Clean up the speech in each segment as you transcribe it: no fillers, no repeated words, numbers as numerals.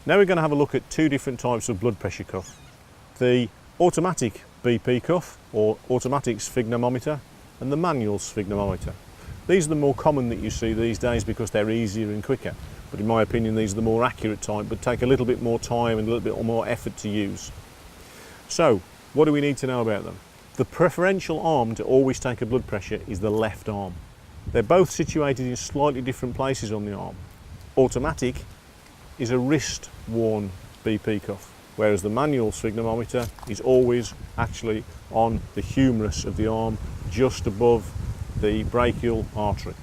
Now we're going to have a look at two different types of blood pressure cuff. The automatic BP cuff, or automatic sphygmometer, and the manual sphygmometer. These are the more common that you see these days because they're easier and quicker. But in my opinion, these are the more accurate type, but take a little bit more time and a little bit more effort to use. So, what do we need to know about them? The preferential arm to always take a blood pressure is the left arm. They're both situated in slightly different places on the arm. Automatic is a wrist-worn BP cuff, whereas the manual sphygmometer is always actually on the humerus of the arm, just above the brachial artery.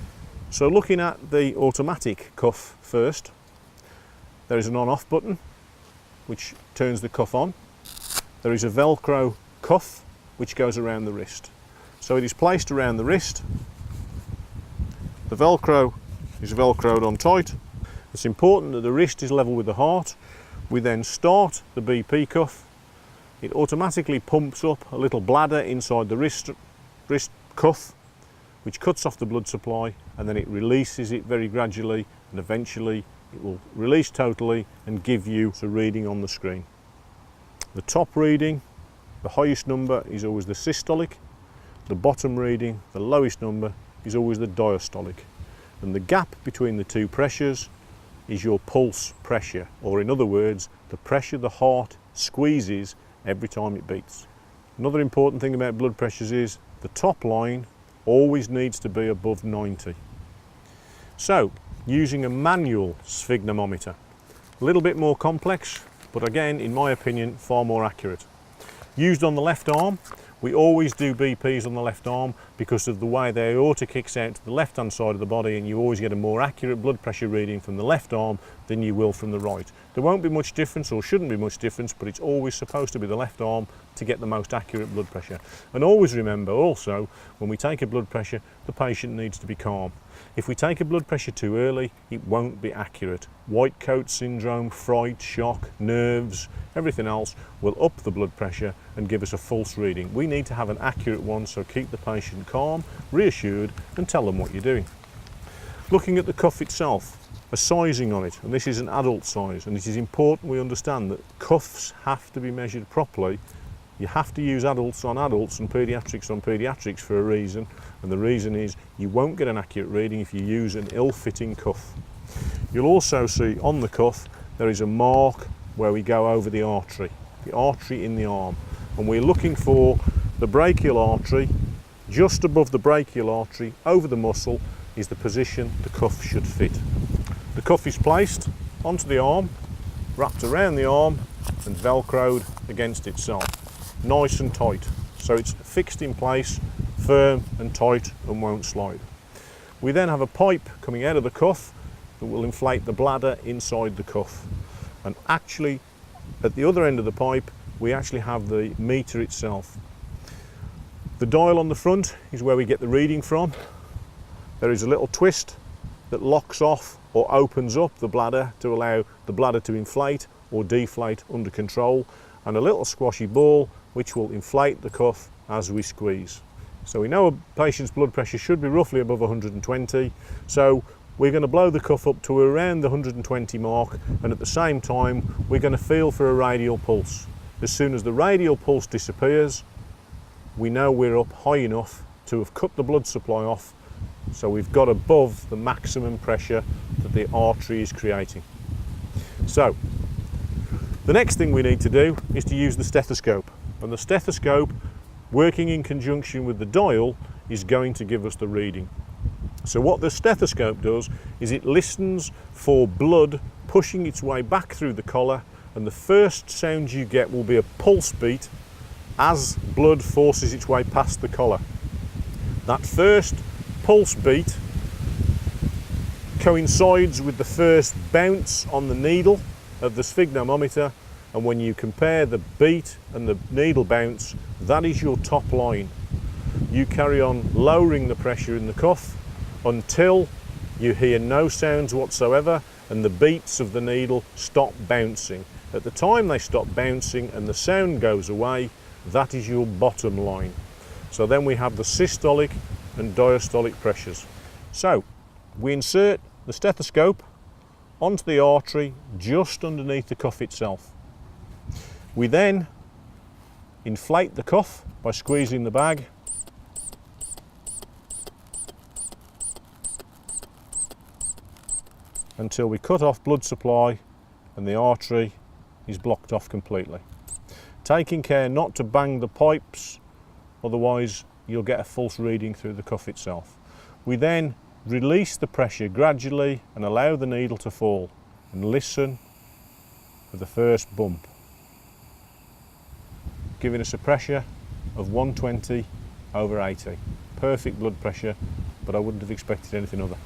So looking at the automatic cuff first, there is an on-off button which turns the cuff on. There is a Velcro cuff which goes around the wrist. So it is placed around the wrist. The Velcro is Velcroed on tight. It's important that the wrist is level with the heart. We then start the BP cuff. It automatically pumps up a little bladder inside the wrist cuff, which cuts off the blood supply, and then it releases it very gradually, and eventually it will release totally and give you a reading on the screen. The top reading, the highest number, is always the systolic. The bottom reading, the lowest number, is always the diastolic. And the gap between the two pressures is your pulse pressure, or in other words, the pressure the heart squeezes every time it beats. Another important thing about blood pressures is the top line always needs to be above 90. So, using a manual sphygmometer, a little bit more complex, but again, in my opinion, far more accurate. Used on the left arm, we always do BPs on the left arm because of the way the aorta kicks out to the left hand side of the body, and you always get a more accurate blood pressure reading from the left arm than you will from the right. There won't be much difference, or shouldn't be much difference, but it's always supposed to be the left arm to get the most accurate blood pressure. And always remember also, when we take a blood pressure, the patient needs to be calm. If we take a blood pressure too early, it won't be accurate. White coat syndrome, fright, shock, nerves, everything else will up the blood pressure and give us a false reading. We need to have an accurate one, so keep the patient calm, reassured, and tell them what you're doing. Looking at the cuff itself, a sizing on it, and this is an adult size, and it is important we understand that cuffs have to be measured properly. You have to use adults on adults and paediatrics on paediatrics for a reason, and the reason is you won't get an accurate reading if you use an ill-fitting cuff. You'll also see on the cuff there is a mark where we go over the artery in the arm, and we're looking for the brachial artery. Just above the brachial artery, over the muscle, is the position the cuff should fit. The cuff is placed onto the arm, wrapped around the arm, and velcroed against itself. Nice and tight, so it's fixed in place, firm and tight, and won't slide. We then have a pipe coming out of the cuff that will inflate the bladder inside the cuff, and actually at the other end of the pipe we actually have the meter itself. The dial on the front is where we get the reading from. There is a little twist that locks off or opens up the bladder to allow the bladder to inflate or deflate under control, and a little squashy ball which will inflate the cuff as we squeeze. So we know a patient's blood pressure should be roughly above 120, so we're going to blow the cuff up to around the 120 mark, and at the same time we're going to feel for a radial pulse. As soon as the radial pulse disappears, we know we're up high enough to have cut the blood supply off, so we've got above the maximum pressure that the artery is creating. So the next thing we need to do is to use the stethoscope, and the stethoscope, working in conjunction with the dial, is going to give us the reading. So what the stethoscope does is it listens for blood pushing its way back through the collar, and the first sound you get will be a pulse beat as blood forces its way past the collar. That first pulse beat coincides with the first bounce on the needle of the sphygmometer, and when you compare the beat and the needle bounce, that is your top line. You carry on lowering the pressure in the cuff until you hear no sounds whatsoever and the beats of the needle stop bouncing. At the time they stop bouncing and the sound goes away, that is your bottom line. So then we have the systolic and diastolic pressures. So We insert the stethoscope onto the artery just underneath the cuff itself. We then inflate the cuff by squeezing the bag until we cut off blood supply and the artery is blocked off completely. Taking care not to bang the pipes, otherwise you'll get a false reading through the cuff itself. We then release the pressure gradually and allow the needle to fall and listen for the first bump, giving us a pressure of 120/80. Perfect blood pressure, but I wouldn't have expected anything other.